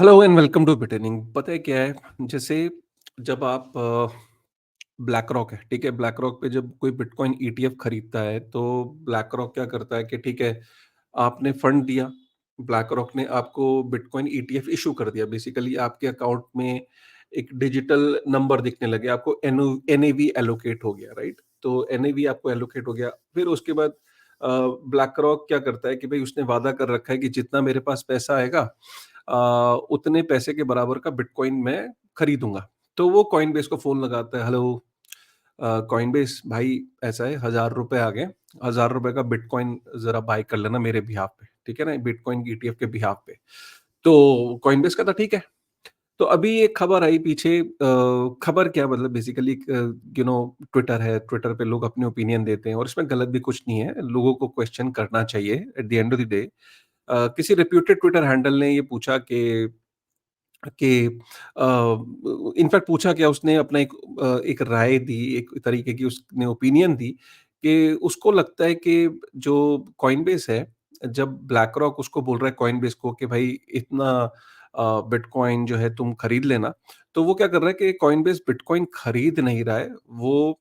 Hello and welcome to बिटेनिंग। पता है क्या है? जैसे जब आप ब्लैक रॉक है, ठीक है? ब्लैक रॉक पे जब कोई बिटकॉइन ईटीएफ खरीदता है, तो ब्लैक रॉक क्या करता है कि ठीक है, आपने फंड दिया, ब्लैक रॉक ने आपको बिटकॉइन ईटीएफ इशू कर दिया। बेसिकली आपके अकाउंट में एक डिजिटल नंबर दिखने लगे, आपको एनएवी एलोकेट हो गया, राइट? तो एनएवी आपको एलोकेट हो गया। फिर उसके बाद ब्लैक रॉक क्या करता है कि भाई उसने वादा कर रखा है कि जितना मेरे पास पैसा आएगा, उतने पैसे के बराबर का बिटकॉइन मैं खरीदूंगा। तो वो कॉइनबेस को फोन लगाता है, हेलो कॉइनबेस भाई, ऐसा है, ₹1000 आ गए, ₹1000 का बिटकॉइन जरा बाय कर लेना मेरे बिहाफ पे, ठीक है ना? बिटकॉइन ईटीएफ के बिहाफ पे। तो कॉइनबेस का था ठीक है। तो अभी एक खबर आई पीछे, खबर क्या, मतलब बेसिकली ट्विटर है, ट्विटर पे लोग अपने ओपिनियन देते हैं और इसमें गलत भी कुछ नहीं है, लोगों को क्वेश्चन करना चाहिए at the end of the day. किसी रेप्यूटेड ट्विटर हैंडल ने ये पूछा कि इनफैक्ट पूछा क्या, उसने अपना एक राय दी, एक तरीके की उसने ओपिनियन दी कि उसको लगता है कि जो कॉइनबेस है, जब ब्लैक रॉक उसको बोल रहा है कॉइनबेस को कि भाई इतना बिटकॉइन जो है तुम खरीद लेना, तो वो क्या कर रहा है कि कॉइनबेस बिटकॉइन खरीद नहीं रहा है, वो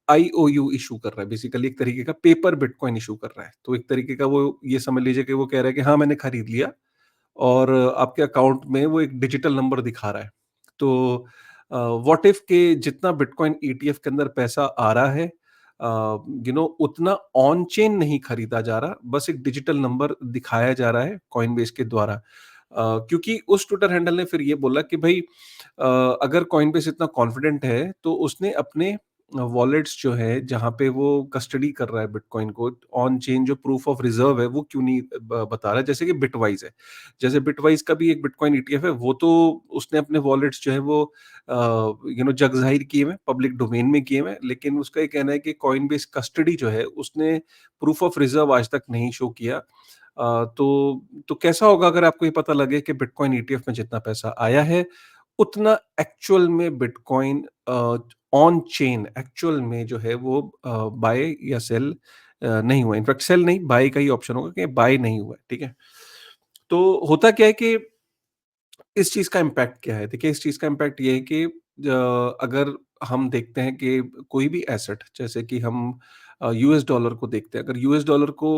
आईओयू इशू कर रहा है, बेसिकली एक तरीके का पेपर बिटकॉइन इशू कर रहा है। तो एक तरीके का वो ये समझ लीजिए कि वो कह रहा है कि हाँ मैंने खरीद लिया, और आपके अकाउंट में वो एक डिजिटल नंबर दिखा रहा है। तो व्हाट इफ कि जितना बिटकॉइन ईटीएफ के अंदर पैसा आ रहा है, उतना ऑन चेन नहीं खरीदा जा रहा, बस एक डिजिटल नंबर दिखाया जा रहा है कॉइनबेस के द्वारा। क्योंकि उस ट्विटर हैंडल ने फिर ये बोला कि भाई, अगर कॉइनबेस इतना कॉन्फिडेंट है, तो उसने अपने वॉलेट्स जो है, जहाँ पे वो कस्टडी कर रहा है बिटकॉइन को, ऑन चेन जो प्रूफ ऑफ रिजर्व है, वो क्यों नहीं बता रहा है? जैसे कि बिटवाइज है, जैसे बिटवाइज का भी एक बिटकॉइन ईटीएफ है, वो तो उसने अपने वॉलेट्स जो है वो जग जाहिर किए हुए, पब्लिक डोमेन में किए हुए, लेकिन उसका ये कहना है कि कॉइनबेस कस्टडी जो है, उसने प्रूफ ऑफ रिजर्व आज तक नहीं शो किया। तो कैसा होगा अगर आपको ये पता लगे कि बिटकॉइन ईटीएफ में जितना पैसा आया है, उतना एक्चुअल में बिटकॉइन ऑन चेन एक्चुअल में जो है वो बाय या सेल नहीं हुआ। इनफैक्ट सेल नहीं, बाय का ही ऑप्शन होगा कि बाय नहीं हुआ है, ठीक है? तो होता क्या है कि इस चीज़ का इम्पैक्ट क्या है? देखिए, इस चीज़ का इम्पैक्ट ये है कि अगर हम देखते हैं कि कोई भी एसेट, जैसे कि हम यूएस डॉलर को देखते हैं, अगर यूएस डॉलर को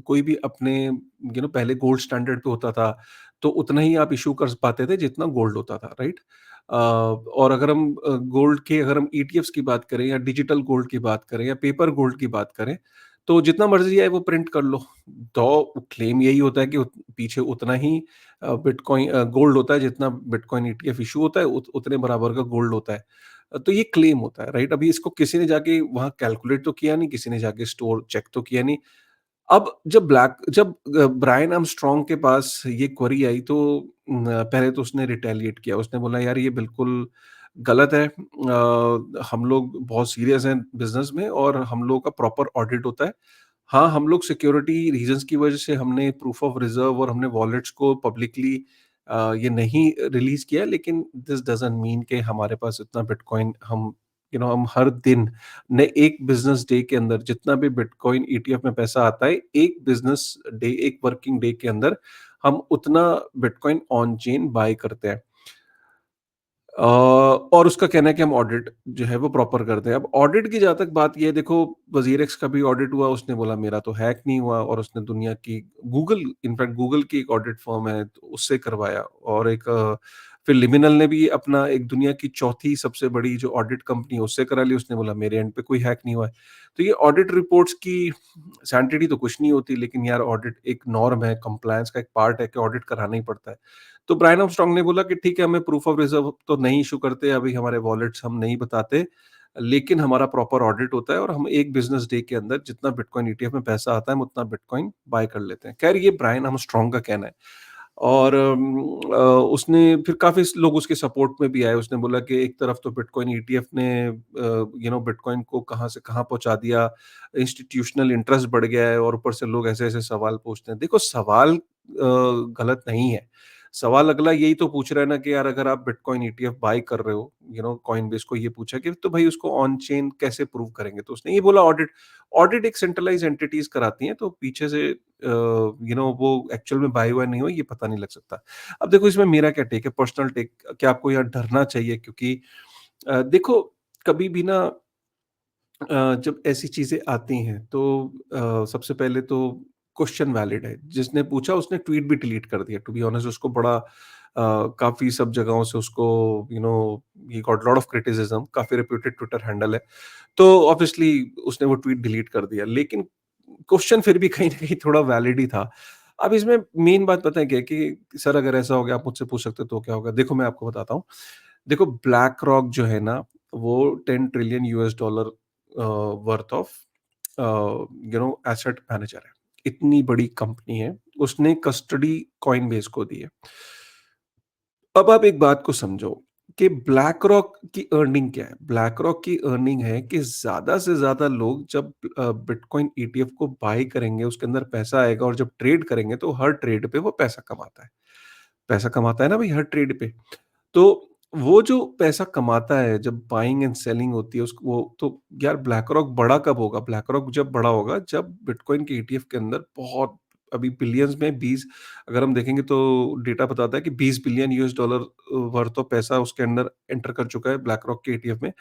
कोई भी अपने पहले गोल्ड स्टैंडर्ड पे होता था, तो उतना ही आप इश्यू कर पाते थे जितना गोल्ड होता था, राइट? और अगर हम गोल्ड के, अगर हम ईटीएफ्स की बात करें या डिजिटल गोल्ड की बात करें या पेपर गोल्ड की बात करें, तो जितना मर्ज़ी है वो प्रिंट कर लो। तो क्लेम यही होता है कि पीछे उतना ही बिटकॉइन गोल्ड होता है, जितना बिटकॉइन ईटीएफ इश्यू होता है, उतने बराबर का गोल्ड होता है। तो ये क्लेम होता है, राइट? अभी इसको किसी ने जाके वहाँ कैलकुलेट तो किया नहीं, किसी ने जाके स्टोर चेक तो किया नहीं। अब जब ब्रायन आर्मस्ट्रांग के पास ये क्वेरी आई, तो पहले तो उसने रिटेलिएट किया। उसने बोला यार ये बिल्कुल गलत है। हम लोग बहुत सीरियस हैं बिज़नेस में और हम लोगों का प्रॉपर ऑडिट होता है। हाँ, हम लोग सिक्योरिटी रीज़न्स की वजह से हमने प्रूफ ऑफ रिज़र्व और हमने वॉलेट्स को पब्लिकली ये नहीं रिलीज़ किया, लेकिन दिस डज़न्ट मीन कि हमारे पास इतना बिटकॉइन हम हर दिन ने एक बिज़नेस डे के अंदर जितना भी बिटकॉइन ईटीएफ में पैसा आता है, एक बिज़नेस डे, एक वर्किंग डे के अंदर हम उतना बिटकॉइन ऑन चेन बाय करते हैं। और उसका कहना है कि हम ऑडिट जो है वो प्रॉपर करते हैं। अब ऑडिट की जहाँ तक बात ये है, देखो, वज़ीर एक्स का भी ऑडिट हुआ, उसने बोला मेरा तो हैक नहीं हुआ, और उसने दुनिया की गूगल की एक ऑडिट फर्म है, तो उससे करवाया, और फिर लिमिनल ने भी अपना एक दुनिया की चौथी सबसे बड़ी जो ऑडिट कंपनी है उससे करा ली, उसने बोला मेरे एंड पे कोई हैक नहीं हुआ है। तो ये ऑडिट रिपोर्ट्स की सैंटिटी तो कुछ नहीं होती, लेकिन यार ऑडिट एक नॉर्म है, कंप्लायंस का एक पार्ट है कि ऑडिट कराना ही पड़ता है। तो ब्रायन आर्मस्ट्रांग ने बोला कि ठीक है, हमें प्रूफ ऑफ रिजर्व तो नहीं इश्यू करते, अभी हमारे वॉलेट्स हम नहीं बताते, लेकिन हमारा प्रॉपर ऑडिट होता है और हम एक बिज़नेस डे के अंदर जितना बिटकॉइन ईटीएफ में पैसा आता है, हम उतना बिटकॉइन बाय कर लेते हैं। खैर, ये ब्रायन आर्मस्ट्रांग का कहना है। और उसने फिर काफ़ी लोग उसके सपोर्ट में भी आए। उसने बोला कि एक तरफ तो बिटकॉइन ईटीएफ ने बिटकॉइन को कहाँ से कहाँ पहुँचा दिया, इंस्टीट्यूशनल इंटरेस्ट बढ़ गया है, और ऊपर से लोग ऐसे-ऐसे सवाल पूछते हैं। देखो, सवाल गलत नहीं है। सवाल अगला यही तो पूछ रहा है ना कि यार अगर आप बिटकॉइन ईटीएफ बाय कर रहे हो, कॉइनबेस को ये पूछा कि तो भाई उसको ऑन चेन कैसे प्रूव करेंगे? तो उसने ये बोला ऑडिट। ऑडिट एक सेंट्रलाइज़्ड एंटिटीज़ कराती हैं, तो पीछे से वो एक्चुअल में बाय हुआ नहीं हुआ ये पता नहीं लग सकता। अब देखो इसमें मेरा क्या टेक है, पर्सनल टेक, क्या आपको यहाँ डरना चाहिए? क्योंकि देखो कभी भी ना जब ऐसी चीज़ें आती हैं तो सबसे पहले तो क्वेश्चन वैलिड है। जिसने पूछा उसने ट्वीट भी डिलीट कर दिया। टू बी ऑनेस्ट उसको बड़ा काफ़ी सब जगहों से उसको you know he got lot of criticism, काफ़ी रेप्यूटेड ट्विटर हैंडल है। तो ऑब्वियसली उसने वो ट्वीट डिलीट कर दिया। लेकिन क्वेश्चन फिर भी कहीं न कहीं थोड़ा वैलिड ही था। अब इसमें मेन बात पता है क्या है कि सर अगर ऐसा हो गया आप मुझसे पूछ सकते हो तो क्या होगा? देखो मैं आपको बताता हूँ। देखो ब्लैक रॉक जो है ना वो 10 trillion US dollar worth of asset manager है। इतनी बड़ी कंपनी है, उसने कस्टडी कॉइनबेस को दी है। अब आप एक बात को समझो कि ब्लैक रॉक की अर्निंग क्या है? ब्लैक रॉक की अर्निंग है कि ज़्यादा से ज़्यादा लोग जब बिटकॉइन ईटीएफ को बाय करेंगे, उसके अंदर पैसा आएगा और जब ट्रेड करेंगे तो हर ट्रेड पे वो पैसा कमाता है। पैसा कमाता है ना भाई हर ट्रेड पे। तो वो जो पैसा कमाता है जब बाइंग एंड सेलिंग होती है उसको वो तो यार ब्लैक रॉक बड़ा कब होगा? ब्लैक रॉक जब बड़ा होगा जब बिटकॉइन के ईटीएफ के अंदर बहुत अभी बिलियंस में 20 अगर हम देखेंगे तो डेटा बताता है कि 20 billion US dollar worth of पैसा उसके अंदर एंटर कर चुका है ब्लैक रॉक के ईटीएफ में।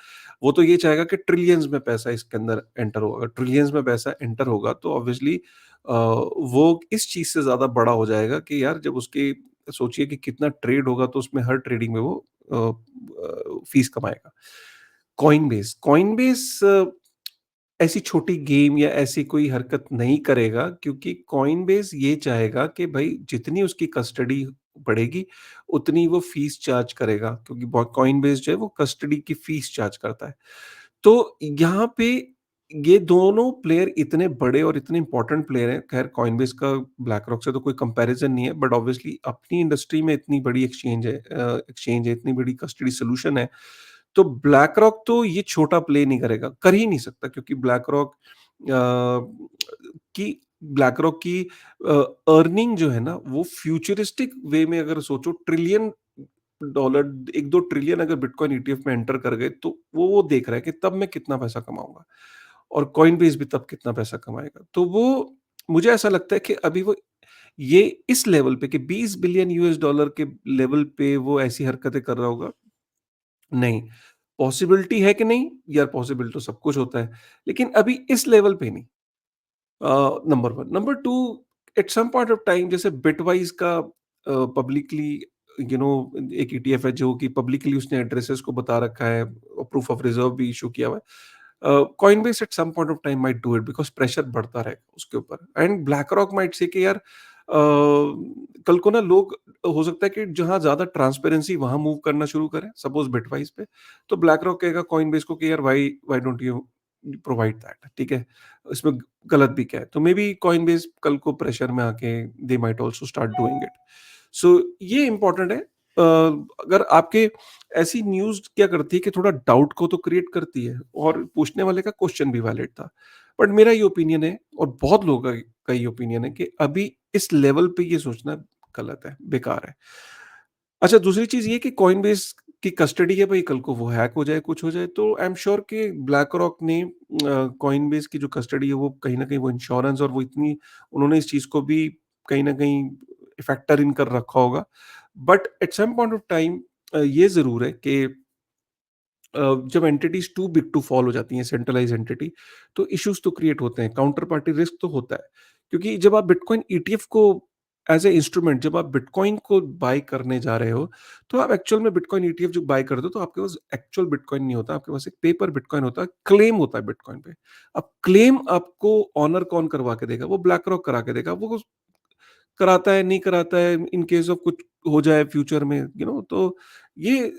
वो तो ये चाहेगा कि ट्रिलियंस में पैसा इसके अंदर एंटर होगा। ट्रिलियंस में पैसा एंटर होगा तो ऑब्वियसली वो इस चीज़ से ज़्यादा बड़ा हो जाएगा कि यार जब उसकी सोचिए कि कितना ट्रेड होगा तो उसमें हर ट्रेडिंग में वो फीस कमाएगा। कॉइनबेस कॉइनबेस ऐसी छोटी गेम या ऐसी कोई हरकत नहीं करेगा क्योंकि कॉइनबेस ये चाहेगा कि भाई जितनी उसकी कस्टडी बढ़ेगी, उतनी वो फीस चार्ज करेगा क्योंकि कॉइनबेस जो है वो कस्टडी की फीस चार्ज करता है। तो यहाँ पे ये दोनों प्लेयर इतने बड़े और इतने इंपॉर्टेंट प्लेयर हैं, खैर कॉइनबेस का ब्लैकरॉक से तो कोई कंपैरिजन नहीं है बट ऑब्वियसली अपनी इंडस्ट्री में इतनी बड़ी एक्सचेंज है, इतनी बड़ी कस्टडी सॉल्यूशन है, तो ब्लैक रॉक तो ये छोटा प्ले नहीं करेगा, कर ही नहीं सकता क्योंकि की ब्लैक रॉक की अर्निंग जो है ना वो फ्यूचरिस्टिक वे में अगर सोचो ट्रिलियन डॉलर 1-2 ट्रिलियन अगर बिटकॉइन ईटीएफ में एंटर कर गए तो वो देख रहा है कि तब मैं कितना पैसा कमाऊँगा और कॉइनबेस भी तब कितना पैसा कमाएगा। तो वो मुझे ऐसा लगता है कि अभी वो ये इस लेवल पे कि 20 बिलियन यूएस डॉलर के लेवल पे वो ऐसी हरकतें कर रहा होगा, नहीं। पॉसिबिलिटी है कि नहीं? यार पॉसिबल तो सब कुछ होता है, लेकिन अभी इस लेवल पे नहीं। Number 1 number 2 at some point of time जैसे बिटवाइज़ का पब्लिकली एक ईटीएफ है जो कि पब्लिकली उसने एड्रेसेस को बता रखा है और प्रूफ ऑफ रिजर्व भी इश्यू किया हुआ है। Coinbase at some point of time might do it because pressure बढ़ता रहेगा उसके ऊपर एंड ब्लैकरॉक माइट से कि यार कल को ना लोग हो सकता है कि जहाँ ज़्यादा ट्रांसपेरेंसी वहाँ मूव करना शुरू करें, सपोज़ बिटवाइज़ पे, तो ब्लैकरॉक कहेगा कॉइनबेस को कि यार why why don't you provide that ठीक है? इसमें गलत भी क्या है? तो मे बी कॉइनबेस कल को प्रेशर में आके they might also start doing it. So ये इम्पोर्टेंट है। अगर आपके ऐसी न्यूज़ क्या करती है कि थोड़ा डाउट को तो क्रिएट करती है और पूछने वाले का क्वेश्चन भी वैलिड था। बट मेरा ये ओपिनियन है और बहुत लोगों का ये ओपिनियन है कि अभी इस लेवल पे ये सोचना गलत है, बेकार है। अच्छा दूसरी चीज़ ये कि कॉइनबेस की कस्टडी है भई कल को वो हैक हो जाए, कुछ हो जाए तो आई एम श्योर कि ब्लैकरॉक ने कॉइनबेस की जो कस्टडी है वो कहीं न कहीं वो इंश्योरेंस और वो इतनी उन्होंने इस चीज़ को भी कहीं न कहीं फैक्टर इन कर रखा होगा। But at some point of time ये ज़रूर है कि जब entities too big to fall हो जाती हैं सेंट्रलाइज़्ड एंटिटी, तो इश्यूज़ तो क्रिएट होते हैं, काउंटर पार्टी रिस्क तो होता है। क्योंकि जब आप बिटकॉइन ईटीएफ को एज़ अ इंस्ट्रूमेंट जब आप बिटकॉइन को बाय करने जा रहे हो, तो आप एक्चुअल में बिटकॉइन ईटीएफ जो बाय करते हो, तो आपके पास एक्चुअल बिटकॉइन नहीं होता, आपके पास एक पेपर बिटकॉइन होता है, क्लेम होता है बिटकॉइन पे। अब क्लेम आपको ऑनर कौन करवा के देगा? वो ब्लैक रॉक करा के देगा। वो कराता है, नहीं कराता है, इन केस ऑफ कुछ हो जाए फ्यूचर में, तो ये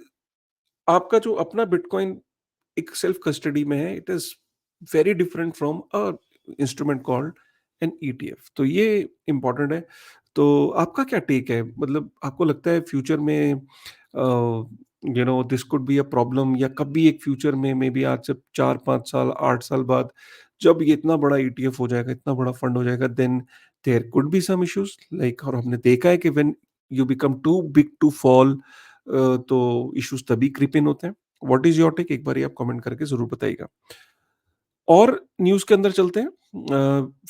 आपका जो अपना बिटकॉइन एक सेल्फ कस्टडी में है, it is very different from a instrument called an ETF तो ये इम्पोर्टेंट है। तो आपका क्या टेक है? मतलब आपको लगता है फ्यूचर में this could be a problem या कभी एक फ्यूचर में मे बी आज से 4-5 साल, 8 साल बाद जब ये इतना बड़ा ईटीएफ हो जाएगा, इतना बड़ा फंड हो जाएगा then there could be some issues like और हमने देखा है कि when you become too big to fall, तो इश्यूज़ तभी क्रीप इन होते हैं। What is your take? एक बारी आप कमेंट करके ज़रूर बताइएगा। और न्यूज़ के अंदर चलते हैं।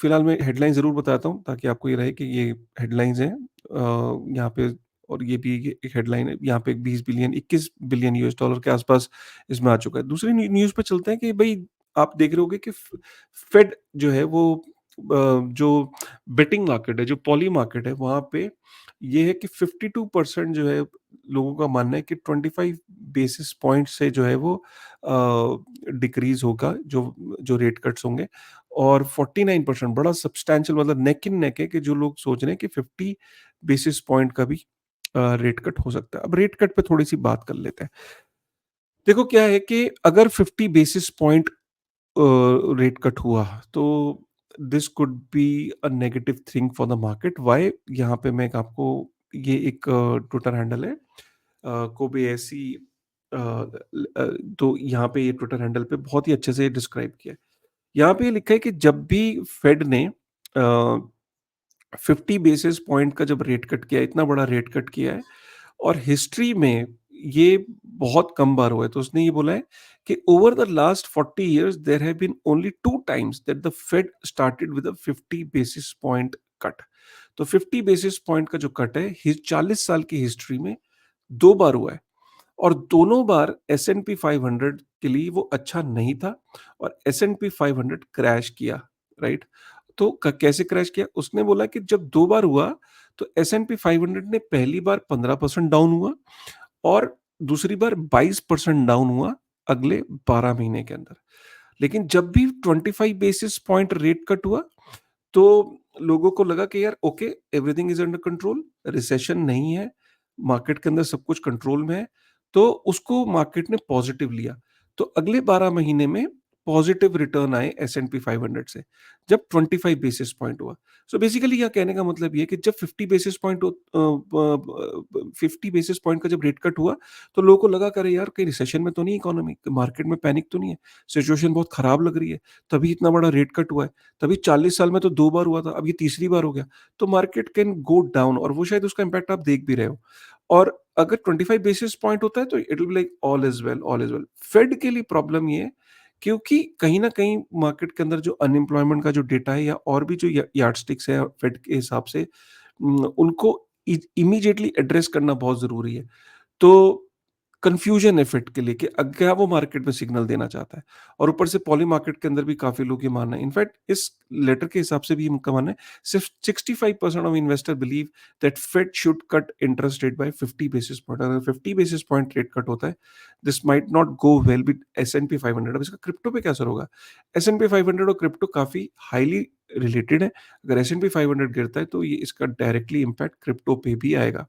फिलहाल मैं हेडलाइन ज़रूर बताता हूँ ताकि आपको ये रहे कि ये हेडलाइन्स हैं। यहाँ पे और ये भी एक हेडलाइन है, यहाँ पे 20 बिलियन 21 बिलियन यूएस डॉलर के आसपास इसमें आ चुका है। दूसरी न्यूज़ पे चलते हैं कि भई आप देख रहे होंगे कि फेड जो है वो जो बेटिंग मार्केट है, जो पॉली मार्केट है, वहाँ पे ये है कि 52% जो है लोगों का मानना है कि 25 बेसिस पॉइंट से जो है वो डिक्रीज़ होगा, जो रेट कट्स होंगे, और 49% बड़ा सब्सटैंशियल, मतलब नेक इन नेक है कि जो लोग सोच रहे हैं कि 50 बेसिस पॉइंट का भी रेट कट हो सकता है। अब रेट कट पे थोड़ी-सी बात कर लेते हैं। देखो क्या है कि अगर 50 बेसिस पॉइंट रेट कट हुआ तो this could be a negative thing for the market. Why? यहाँ पे मैं एक आपको, ये एक ट्विटर हैंडल है, कोबेएसी, तो यहाँ पे ये ट्विटर हैंडल पे बहुत ही अच्छे से डिस्क्राइब किया है। यहाँ पे ये लिखा है कि जब भी फेड ने 50 बेसिस पॉइंट का जब रेट कट किया है, इतना बड़ा रेट कट किया है, और हिस्ट्री में ये बहुत कम बार हुआ है। तो उसने ये बोला है कि over the last 40 years there have been only 2 times that the Fed started with a 50 basis point cut. तो 50 बेसिस पॉइंट का जो कट है, 40 साल की हिस्ट्री में 2 बार हुआ है, और दोनों बार एस&पी 500 के लिए वो अच्छा नहीं था, और एस&पी 500 क्रैश किया, राइट? तो कैसे क्रैश किया? उसने बोला कि जब 2 बार हुआ तो एस&पी 500 ने पहली बार 15% डाउन हुआ, और दूसरी बार 22% डाउन हुआ अगले 12 महीने के अंदर। लेकिन जब भी 25 बेसिस पॉइंट रेट कट हुआ, तो लोगों को लगा कि यार okay, everything is under control, recession नहीं है, मार्केट के अंदर सब कुछ कंट्रोल में है, तो उसको मार्केट ने पॉजिटिव लिया। तो अगले 12 महीने में पॉजिटिव रिटर्न आए एस&पी 500 से, जब 25 बेसिस पॉइंट हुआ। सो बेसिकली यह कहने का मतलब ये है कि जब 50 बेसिस पॉइंट 50 बेसिस पॉइंट का जब रेट कट हुआ, तो लोगों को लगा करे यार कहीं रिसेशन में तो नहीं, इकोनॉमी मार्केट में पैनिक तो नहीं है, सिचुएशन बहुत खराब लग रही है, तभी इतना बड़ा रेट कट हुआ है। तभी 40 साल में तो 2 बार हुआ था, अब ये तीसरी बार हो गया। तो मार्केट कैन गो डाउन, और वो शायद उसका इम्पैक्ट आप देख भी रहे हो। और अगर 25 बेसिस पॉइंट होता है तो it will be like all is well, all is well. Fed के लिए प्रॉब्लम ये है, क्योंकि कहीं न कहीं मार्केट के अंदर जो अनएम्प्लॉयमेंट का जो डेटा है, या और भी जो यार्डस्टिक्स है फेड के हिसाब से, उनको इमीडिएटली एड्रेस करना बहुत ज़रूरी है। तो कन्फ्यूजन है फिट के लिए कि क्या वो मार्केट में सिग्नल देना चाहता है, और ऊपर से पॉली मार्केट के अंदर भी काफ़ी लोग ये मानना है। इनफैक्ट इस लेटर के हिसाब से भी इनका मानना है, सिर्फ 65% of investor believe that Fed should cut interest rate by 50 basis point. अगर 50 बेसिस पॉइंट रेट कट होता है, this might not go well with S and P 500। अब इसका क्रिप्टो पे क्या असर होगा? एस&पी 500 और क्रिप्टो काफ़ी हाईली रिलेटेड है। अगर एस&पी 500 गिरता है तो ये इसका डायरेक्टली इम्पैक्ट क्रिप्टो पे भी आएगा।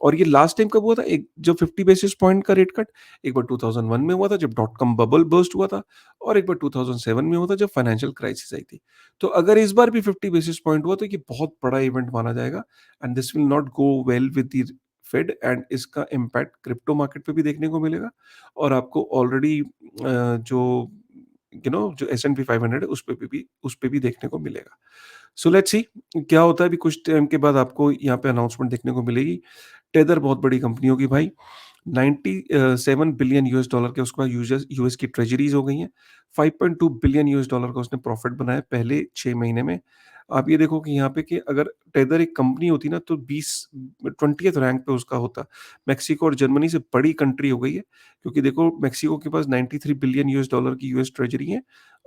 और ये लास्ट टाइम कब हुआ था? एक जब 50 बेसिस पॉइंट का रेट कट, एक बार 2001 में हुआ था जब डॉट कॉम बबल बर्स्ट हुआ था, और एक बार 2007 में हुआ था जब फाइनेंशियल क्राइसिस आई थी। तो अगर इस बार भी 50 बेसिस पॉइंट हुआ तो ये बहुत बड़ा इवेंट माना जाएगा, and this will not go well with the Fed, and इसका इम्पैक्ट क्रिप्टो मार्केट पे भी देखने को मिलेगा, और आपको ऑलरेडी जो जो एस&पी 500 है उस पे भी देखने को मिलेगा। सो लेट्स सी क्या होता है। अभी कुछ टाइम के बाद आपको यहाँ पे अनाउंसमेंट देखने को मिलेगी। टेदर बहुत बड़ी कंपनी होगी भाई। 97 बिलियन यूएस डॉलर के उसके पास यूएस यूएस की ट्रेजरीज हो गई हैं। 5.2 बिलियन यूएस डॉलर का उसने प्रॉफिट बनाया पहले 6 महीने में। आप ये देखो कि यहाँ पे कि अगर टेदर एक कंपनी होती ना तो 20th रैंक पे उसका होता। मेक्सिको और जर्मनी से बड़ी कंट्री हो गई है, क्योंकि देखो मेक्सिको के पास 93 बिलियन यूएस डॉलर की यूएस ट्रेजरी है,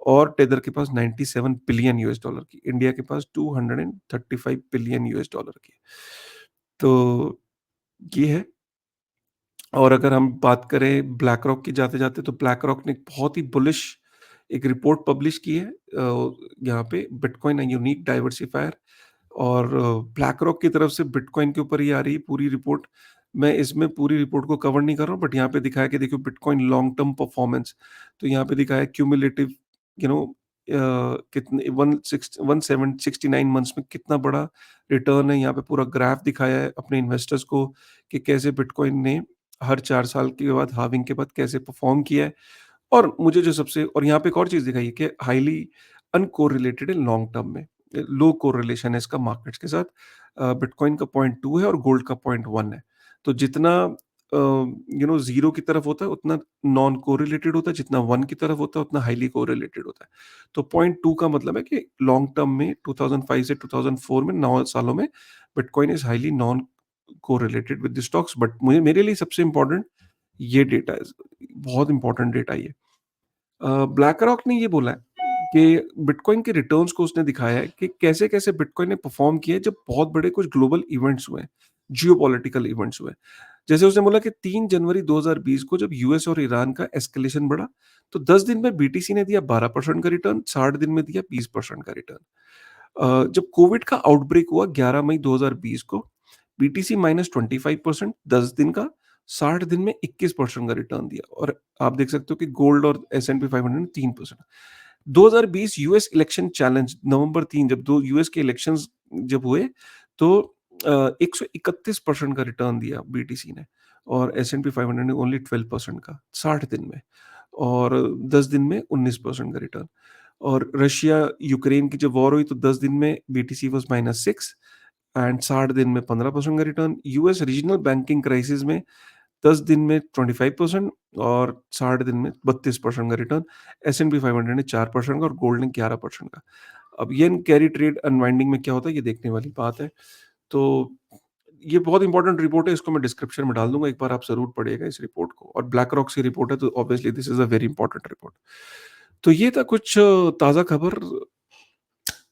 और टेदर के पास 97 बिलियन यूएस डॉलर की, इंडिया के पास 235 बिलियन यूएस डॉलर की। तो ये है। और अगर हम बात करें ब्लैक रॉक की जाते-जाते, तो ब्लैक रॉक ने एक बहुत ही बुलिश एक रिपोर्ट पब्लिश की है, यहाँ पे बिटकॉइन अ यूनिक डाइवर्सिफायर, और ब्लैक रॉक की तरफ से बिटकॉइन के ऊपर ही आ रही है पूरी रिपोर्ट। मैं इसमें पूरी रिपोर्ट को कवर नहीं कर रहा हूँ, बट यहाँ पे दिखाया कि देखो बिटकॉइन लॉन्ग टर्म परफॉर्मेंस। तो यहाँ पे दिखाया है क्यूमुलेटिव, यू नो कितने 1769 मंथ्स में कितना बड़ा रिटर्न है। यहाँ पे पूरा ग्राफ दिखाया है अपने इन्वेस्टर्स को कि कैसे बिटकॉइन ने हर 4 साल के बाद हाल्विंग के बाद कैसे परफॉर्म किया है। और मुझे जो सबसे, और यहाँ पे एक और चीज़ दिखाई है कि हाइली अनकोरिलेटेड है लॉन्ग टर्म में। लो कोरिलेशन है इसका मार्केट्स के साथ। बिटकॉइन का 0.2 है और गोल्ड का 0.1 है। तो जितना 0 की तरफ होता है उतना नॉन कोरिलेटेड होता है, जितना 1 की तरफ होता है उतना हाइली कोरिलेटेड होता है। तो 0.2 का मतलब है कि लॉन्ग टर्म में 2005 से 2004 में 9 सालों में bitcoin is highly non correlated with the stocks, but मुझे मेरे लिए सबसे इम्पोर्टेंट ये डेटा है, बहुत इम्पोर्टेंट डेटा ये। ब्लैक रॉक ने ये बोला है कि बिटकॉइन के रिटर्न्स को उसने दिखाया है कि कैसे-कैसे बिटकॉइन ने परफॉर्म किया है जब बहुत बड़े कुछ ग्लोबल इवेंट्स हुए हैं, जियोपॉलिटिकल इवेंट्स हुए हैं। जैसे उसने बोला कि 3 जनवरी 2020 को जब यूएस और ईरान का एस्केलेशन बढ़ा, तो 10 दिन में बीटीसी ने दिया 12% का रिटर्न, 60 दिन में दिया 20% का रिटर्न। जब कोविड का आउटब्रेक हुआ 11 मई 2020 को, बीटीसी -25% 10 दिन का, 60 दिन में 21% का रिटर्न दिया और आप देख सकते हो कि गोल्ड और एस-एंड-पी 500 ने 3%। 2020 यूएस इलेक्शन चैलेंज नवंबर 3 जब 2 यूएस के इलेक्शंस जब हुए तो 131% का रिटर्न दिया बीटीसी ने और एस-एंड-पी 500 ने ओनली 12% का 60 दिन में और 10 दिन में 19% का रिटर्न। और रशिया यूक्रेन की जब वॉर हुई तो 10 दिन में बीटीसी वाज़ -6 एंड 60 दिन में 15% का return. US regional banking crisis में 10 दिन में 25% और 60 दिन में 32% का रिटर्न। एस-एंड-पी 500 ने 4% का और गोल्ड ने 11% का। अब येन कैरी ट्रेड अनवाइंडिंग में क्या होता है, ये देखने वाली बात है। तो ये बहुत इंपॉर्टेंट रिपोर्ट है, इसको मैं डिस्क्रिप्शन में डाल दूँगा, एक बार आप ज़रूर पढ़िएगा इस रिपोर्ट को और ब्लैक रॉक की रिपोर्ट है तो obviously this is a very important report. तो ये था कुछ ताज़ा खबर।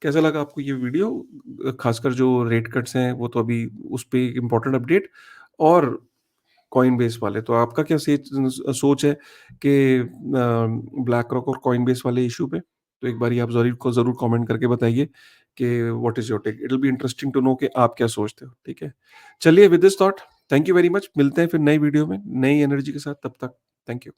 कैसा लगा आपको ये वीडियो? खासकर जो रेट कट्स हैं वो तो अभी उस पे एक इम्पोर्टेंट अपडेट और कॉइनबेस वाले। तो आपका क्या सोच है कि ब्लैक रॉक और कॉइनबेस वाले इश्यू पे? तो एक बारी आप ज़रूर कमेंट करके बताइए कि what is your take? It will be interesting to know कि आप क्या सोचते हो, ठीक है? चलिए with this thought thank you very much. मिलते हैं फिर नई वीडियो में, नई एनर्जी के साथ। तब तक थैंक यू।